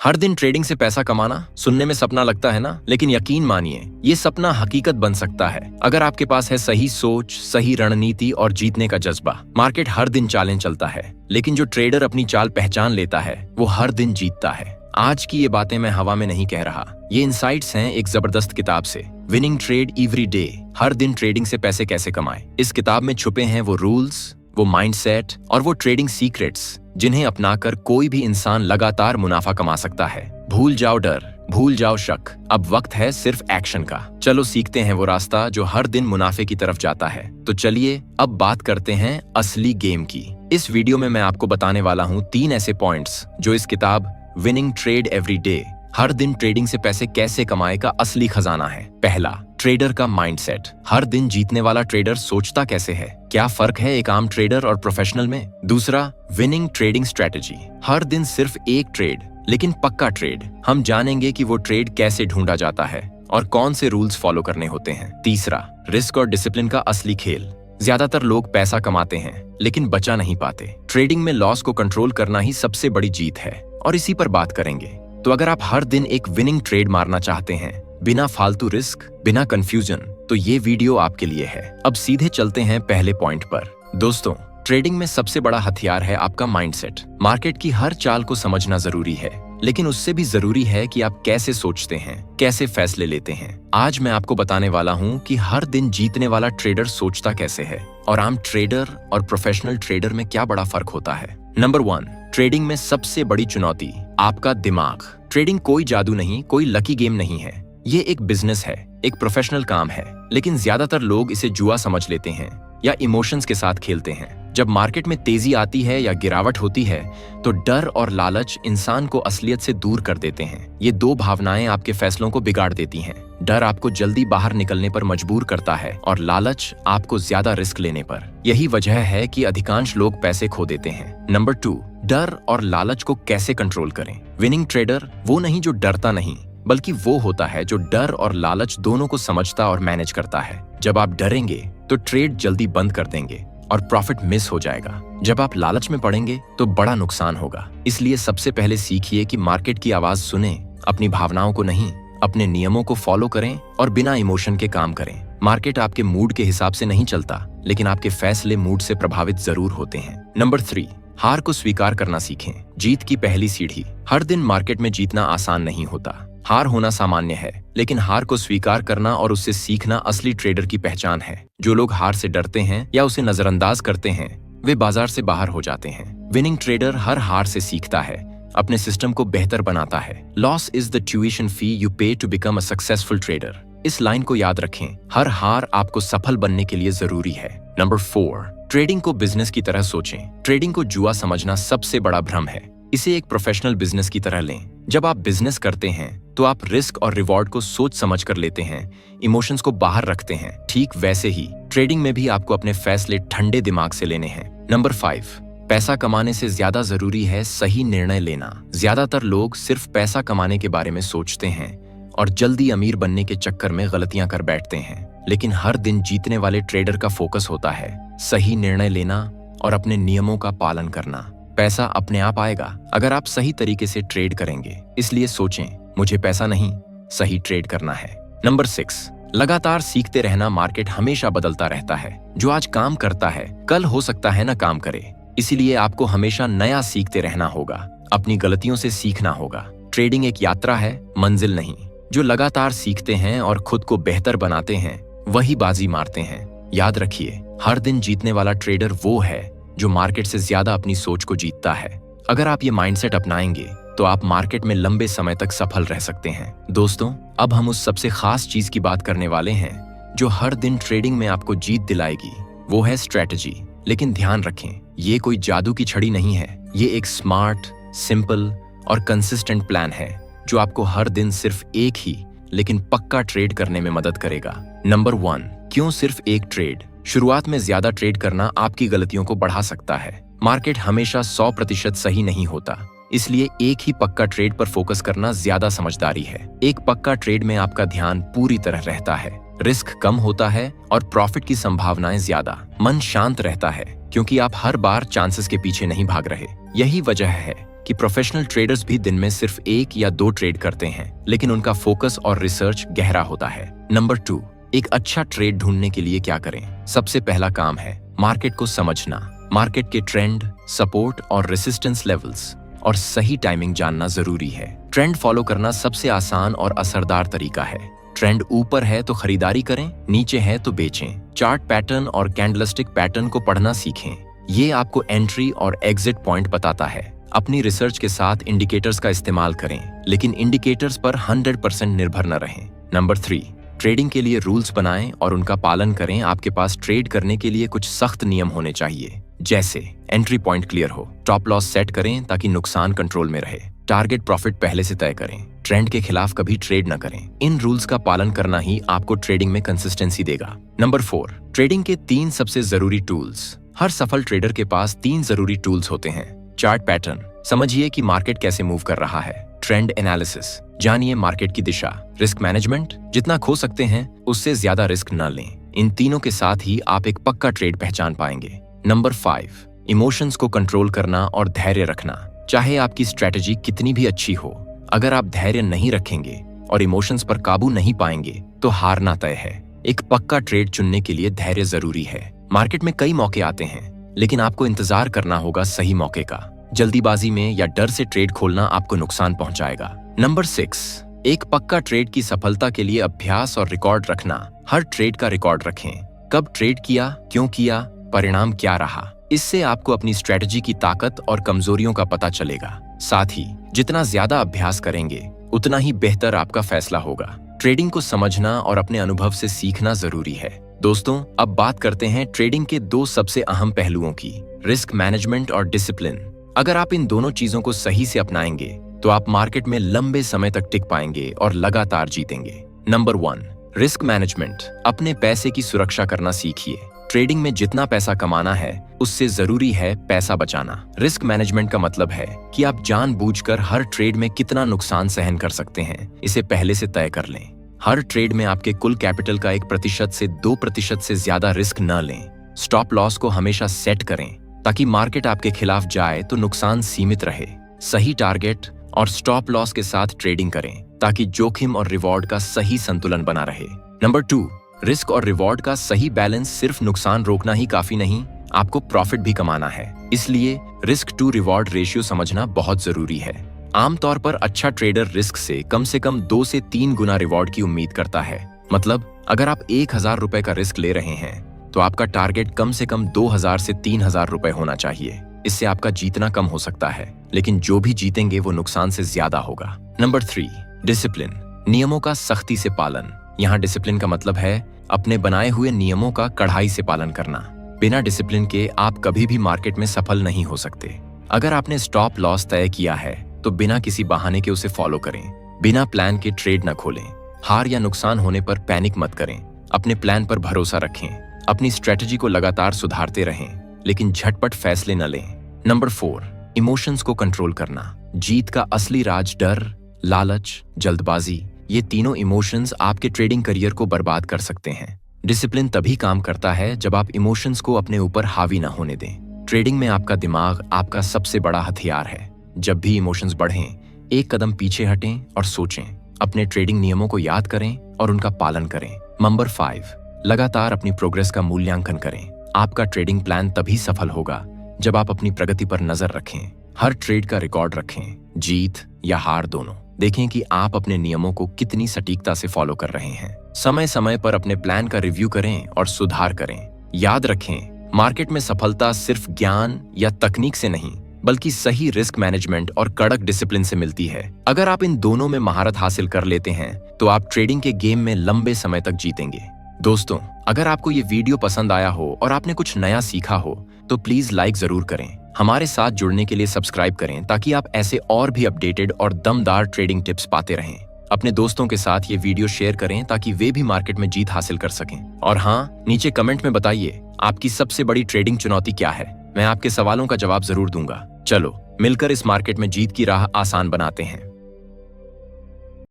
हर दिन ट्रेडिंग से पैसा कमाना सुनने में सपना लगता है ना, लेकिन यकीन मानिए ये सपना हकीकत बन सकता है अगर आपके पास है सही सोच, सही रणनीति और जीतने का जज्बा। मार्केट हर दिन चालें चलता है, लेकिन जो ट्रेडर अपनी चाल पहचान लेता है वो हर दिन जीतता है। आज की ये बातें मैं हवा में नहीं कह रहा, ये इनसाइट्स हैं एक जबरदस्त किताब से, विनिंग ट्रेड एवरी डे, हर दिन ट्रेडिंग से पैसे कैसे कमाएं। इस किताब में छुपे हैं वो रूल्स, वो माइंडसेट और वो ट्रेडिंग सीक्रेट्स जिन्हें अपनाकर कोई भी इंसान लगातार मुनाफा कमा सकता है। भूल जाओ डर, भूल जाओ शक, अब वक्त है सिर्फ एक्शन का। चलो सीखते हैं वो रास्ता जो हर दिन मुनाफे की तरफ जाता है। तो चलिए अब बात करते हैं असली गेम की। इस वीडियो में मैं आपको बताने वाला हूँ 3 ऐसे पॉइंट्स जो इस किताब विनिंग ट्रेड एवरी डे, हर दिन ट्रेडिंग से पैसे कैसे कमाए का असली खजाना है। पहला, ट्रेडर का माइंडसेट। हर दिन जीतने वाला ट्रेडर सोचता कैसे है, क्या फर्क है एक आम ट्रेडर और प्रोफेशनल में। दूसरा, विनिंग ट्रेडिंग स्ट्रेटजी। हर दिन सिर्फ एक ट्रेड, लेकिन पक्का ट्रेड। हम जानेंगे कि वो ट्रेड कैसे ढूंढा जाता है और कौन से रूल्स फॉलो करने होते हैं। तीसरा, रिस्क और डिसिप्लिन का असली खेल। ज्यादातर लोग पैसा कमाते हैं लेकिन बचा नहीं पाते। ट्रेडिंग में लॉस को कंट्रोल करना ही सबसे बड़ी जीत है और इसी पर बात करेंगे। तो अगर आप हर दिन एक विनिंग ट्रेड मारना चाहते हैं बिना फालतू रिस्क, बिना कंफ्यूजन, तो ये वीडियो आपके लिए है। अब सीधे चलते हैं पहले पॉइंट पर। दोस्तों, ट्रेडिंग में सबसे बड़ा हथियार है आपका माइंडसेट। मार्केट की हर चाल को समझना जरूरी है, लेकिन उससे भी जरूरी है कि आप कैसे सोचते हैं, कैसे फैसले लेते हैं। आज मैं आपको बताने वाला हूँ कि हर दिन जीतने वाला ट्रेडर सोचता कैसे है और आम ट्रेडर और प्रोफेशनल ट्रेडर में क्या बड़ा फर्क होता है। नंबर 1, ट्रेडिंग में सबसे बड़ी चुनौती आपका दिमाग। ट्रेडिंग कोई जादू नहीं, कोई लकी गेम नहीं है। ये एक बिजनेस है, एक प्रोफेशनल काम है, लेकिन ज्यादातर लोग इसे जुआ समझ लेते हैं या इमोशंस के साथ खेलते हैं। जब मार्केट में तेजी आती है या गिरावट होती है तो डर और लालच इंसान को असलियत से दूर कर देते हैं। ये 2 भावनाएं आपके फैसलों को बिगाड़ देती हैं। डर आपको जल्दी बाहर निकलने पर मजबूर करता है और लालच आपको ज्यादा रिस्क लेने पर। यही वजह है कि अधिकांश लोग पैसे खो देते हैं। नंबर 2, डर और लालच को कैसे कंट्रोल करें। विनिंग ट्रेडर वो नहीं जो डरता नहीं, बल्कि वो होता है जो डर और लालच दोनों को समझता और मैनेज करता है। जब आप डरेंगे तो ट्रेड जल्दी बंद कर देंगे और प्रॉफिट मिस हो जाएगा। जब आप लालच में पड़ेंगे तो बड़ा नुकसान होगा। इसलिए सबसे पहले सीखिए कि मार्केट की आवाज सुने, अपनी भावनाओं को नहीं, अपने नियमों को फॉलो करें और बिना इमोशन के काम करें। मार्केट आपके मूड के हिसाब से नहीं चलता, लेकिन आपके फैसले मूड से प्रभावित जरूर होते हैं। नंबर 3, हार को स्वीकार करना सीखें। जीत की पहली सीढ़ी। हर दिन मार्केट में जीतना आसान नहीं होता। हार होना सामान्य है, लेकिन हार को स्वीकार करना और उससे सीखना असली ट्रेडर की पहचान है। जो लोग हार से डरते हैं या उसे नजरअंदाज करते हैं वे बाजार से बाहर हो जाते हैं। विनिंग ट्रेडर हर हार से सीखता है, अपने सिस्टम को बेहतर बनाता है। Loss is the tuition fee you pay to become a successful trader. इस लाइन को याद रखें, हर हार आपको सफल बनने के लिए जरूरी है। नंबर 4, ट्रेडिंग को बिजनेस की तरह सोचें। ट्रेडिंग को जुआ समझना सबसे बड़ा भ्रम है। इसे एक प्रोफेशनल बिजनेस की तरह लें। जब आप बिजनेस करते हैं तो आप रिस्क और रिवॉर्ड को सोच समझ कर लेते हैं, इमोशंस को बाहर रखते हैं। ठीक वैसे ही ट्रेडिंग में भी आपको अपने फैसले ठंडे दिमाग से लेने हैं। नंबर 5, पैसा कमाने से ज्यादा जरूरी है सही निर्णय लेना। ज्यादातर लोग सिर्फ पैसा कमाने के बारे में सोचते हैं और जल्दी अमीर बनने के चक्कर में गलतियां कर बैठते हैं, लेकिन हर दिन जीतने वाले ट्रेडर का फोकस होता है सही निर्णय लेना और अपने नियमों का पालन करना। पैसा अपने आप आएगा अगर आप सही तरीके से ट्रेड करेंगे। इसलिए सोचें, मुझे पैसा नहीं, सही ट्रेड करना है। नंबर 6, लगातार सीखते रहना। मार्केट हमेशा बदलता रहता है। जो आज काम करता है कल हो सकता है ना काम करे। इसीलिए आपको हमेशा नया सीखते रहना होगा, अपनी गलतियों से सीखना होगा। ट्रेडिंग एक यात्रा है, मंजिल नहीं। जो लगातार सीखते हैं और खुद को बेहतर बनाते हैं वही बाजी मारते हैं। याद रखिए, हर दिन जीतने वाला ट्रेडर वो है जो मार्केट से ज्यादा अपनी सोच को जीतता है। अगर आप ये माइंडसेट अपनाएंगे तो आप मार्केट में लंबे समय तक सफल रह सकते हैं। दोस्तों, अब हम उस सबसे खास चीज की बात करने वाले हैं जो हर दिन ट्रेडिंग में आपको जीत दिलाएगी। वो है स्ट्रेटजी। लेकिन ध्यान रखें, ये कोई जादू की छड़ी नहीं है। ये एक स्मार्ट, सिंपल और कंसिस्टेंट प्लान है जो आपको हर दिन सिर्फ एक ही लेकिन पक्का ट्रेड करने में मदद करेगा। नंबर 1, क्यों सिर्फ एक ट्रेड। शुरुआत में ज्यादा ट्रेड करना आपकी गलतियों को बढ़ा सकता है। मार्केट हमेशा 100% सही नहीं होता, इसलिए एक ही पक्का ट्रेड पर फोकस करना ज्यादा समझदारी है। एक पक्का ट्रेड में आपका ध्यान पूरी तरह रहता है, रिस्क कम होता है और प्रॉफिट की संभावनाएं ज्यादा। मन शांत रहता है क्योंकि आप हर बार चांसेस के पीछे नहीं भाग रहे। यही वजह है कि कि प्रोफेशनल ट्रेडर्स भी दिन में सिर्फ 1 या 2 ट्रेड करते हैं, लेकिन उनका फोकस और रिसर्च गहरा होता है। नंबर 2, एक अच्छा ट्रेड ढूंढने के लिए क्या करें? सबसे पहला काम है मार्केट को समझना। मार्केट के ट्रेंड, सपोर्ट और रेसिस्टेंस लेवल्स और सही टाइमिंग जानना जरूरी है। ट्रेंड फॉलो करना सबसे आसान और असरदार तरीका है। ट्रेंड ऊपर है तो खरीदारी करें, नीचे है तो बेचें। चार्ट पैटर्न और कैंडलस्टिक पैटर्न को पढ़ना सीखें। ये आपको एंट्री और एग्जिट पॉइंट बताता है। अपनी रिसर्च के साथ इंडिकेटर्स का इस्तेमाल करें, लेकिन इंडिकेटर्स पर 100% निर्भर न रहें। नंबर 3, ट्रेडिंग के लिए रूल्स बनाएं और उनका पालन करें। आपके पास ट्रेड करने के लिए कुछ सख्त नियम होने चाहिए, जैसे एंट्री पॉइंट क्लियर हो, स्टॉप लॉस सेट करें ताकि नुकसान कंट्रोल में रहे, टारगेट प्रॉफिट पहले से तय करें, ट्रेंड के खिलाफ कभी ट्रेड न करें। इन रूल्स का पालन करना ही आपको ट्रेडिंग में कंसिस्टेंसी देगा। नंबर 4, ट्रेडिंग के 3 सबसे जरूरी टूल्स। हर सफल ट्रेडर के पास 3 जरूरी टूल्स होते हैं। चार्ट पैटर्न, समझिए कि मार्केट कैसे मूव कर रहा है। ट्रेंड एनालिसिस, जानिए मार्केट की दिशा। रिस्क मैनेजमेंट, जितना खो सकते हैं उससे ज्यादा रिस्क न लें। इन तीनों के साथ ही आप एक पक्का ट्रेड पहचान पाएंगे। नंबर 5, इमोशंस को कंट्रोल करना और धैर्य रखना। चाहे आपकी स्ट्रेटजी कितनी भी अच्छी हो, अगर आप धैर्य नहीं रखेंगे और इमोशंस पर काबू नहीं पाएंगे तो हारना तय है। एक पक्का ट्रेड चुनने के लिए धैर्य जरूरी है। मार्केट में कई मौके आते हैं, लेकिन आपको इंतजार करना होगा सही मौके का। जल्दीबाजी में या डर से ट्रेड खोलना आपको नुकसान पहुंचाएगा। नंबर 6, एक पक्का ट्रेड की सफलता के लिए अभ्यास और रिकॉर्ड रखना। हर ट्रेड का रिकॉर्ड रखें। कब ट्रेड किया, क्यों किया, परिणाम क्या रहा। इससे आपको अपनी स्ट्रेटजी की ताकत और कमजोरियों का पता चलेगा। साथ ही जितना ज्यादा अभ्यास करेंगे उतना ही बेहतर आपका फैसला होगा। ट्रेडिंग को समझना और अपने अनुभव से सीखना जरूरी है। दोस्तों, अब बात करते हैं ट्रेडिंग के 2 सबसे अहम पहलुओं की, रिस्क मैनेजमेंट और डिसिप्लिन। अगर आप इन दोनों चीजों को सही से अपनाएंगे तो आप मार्केट में लंबे समय तक टिक पाएंगे और लगातार जीतेंगे। Number 1, risk management. अपने पैसे की सुरक्षा करना सीखिए। ट्रेडिंग में जितना पैसा कमाना है उससे जरूरी है पैसा बचाना। रिस्क मैनेजमेंट का मतलब है कि आप जानबूझकर हर ट्रेड में कितना नुकसान सहन कर सकते हैं, इसे पहले से तय कर लें। हर ट्रेड में आपके कुल कैपिटल का 1% से 2% से ज्यादा रिस्क न लें। स्टॉप लॉस को हमेशा सेट करें ताकि मार्केट आपके खिलाफ जाए तो नुकसान सीमित रहे। सही टारगेट और स्टॉप लॉस के साथ ट्रेडिंग करें ताकि जोखिम और रिवॉर्ड का सही संतुलन बना रहे। नंबर 2, रिस्क और रिवॉर्ड का सही बैलेंस। सिर्फ नुकसान रोकना ही काफी नहीं, आपको प्रॉफिट भी कमाना है। इसलिए रिस्क टू रिवॉर्ड रेशियो समझना बहुत जरूरी है। आमतौर पर अच्छा ट्रेडर रिस्क से कम 2 से 3 गुना रिवॉर्ड की उम्मीद करता है। मतलब अगर आप 1000 रुपए का रिस्क ले रहे हैं तो आपका टारगेट कम से कम 2000 से 3000 रुपए होना चाहिए। इससे आपका जीतना कम हो सकता है, लेकिन जो भी जीतेंगे वो नुकसान से ज्यादा होगा। Number 3, discipline. नियमों का सख्ती से पालन। यहाँ डिसिप्लिन का मतलब है अपने बनाए हुए नियमों का कड़ाई से पालन करना। बिना डिसिप्लिन के आप कभी भी मार्केट में सफल नहीं हो सकते। अगर आपने स्टॉप लॉस तय किया है तो बिना किसी बहाने के उसे फॉलो करें। बिना प्लान के ट्रेड न खोलें। हार या नुकसान होने पर पैनिक मत करें। अपने प्लान पर भरोसा रखें। अपनी स्ट्रेटजी को लगातार सुधारते रहें, लेकिन झटपट फैसले न लें। नंबर 4, इमोशंस को कंट्रोल करना। जीत का असली राज डर, लालच, जल्दबाजी, ये तीनों इमोशंस आपके ट्रेडिंग करियर को बर्बाद कर सकते हैं। डिसिप्लिन तभी काम करता है जब आप इमोशंस को अपने ऊपर हावी न होने दें। ट्रेडिंग में आपका दिमाग आपका सबसे बड़ा हथियार है। जब भी इमोशंस बढ़ें, एक कदम पीछे हटें और सोचें। अपने ट्रेडिंग नियमों को याद करें और उनका पालन करें। नंबर 5, लगातार अपनी प्रोग्रेस का मूल्यांकन करें। आपका ट्रेडिंग प्लान तभी सफल होगा जब आप अपनी प्रगति पर नजर रखें। हर ट्रेड का रिकॉर्ड रखें, जीत या हार दोनों। देखें कि आप अपने नियमों को कितनी सटीकता से फॉलो कर रहे हैं। समय समय पर अपने प्लान का रिव्यू करें और सुधार करें। याद रखें, मार्केट में सफलता सिर्फ ज्ञान या तकनीक से नहीं, बल्कि सही रिस्क मैनेजमेंट और कड़क डिसिप्लिन से मिलती है। अगर आप इन दोनों में महारत हासिल कर लेते हैं तो आप ट्रेडिंग के गेम में लंबे समय तक जीतेंगे। दोस्तों, अगर आपको ये वीडियो पसंद आया हो और आपने कुछ नया सीखा हो तो प्लीज लाइक जरूर करें। हमारे साथ जुड़ने के लिए सब्सक्राइब करें ताकि आप ऐसे और भी अपडेटेड और दमदार ट्रेडिंग टिप्स पाते रहें। अपने दोस्तों के साथ ये वीडियो शेयर करें ताकि वे भी मार्केट में जीत हासिल कर सकें। और हाँ, नीचे कमेंट में बताइए आपकी सबसे बड़ी ट्रेडिंग चुनौती क्या है। मैं आपके सवालों का जवाब जरूर दूंगा। चलो मिलकर इस मार्केट में जीत की राह आसान बनाते हैं।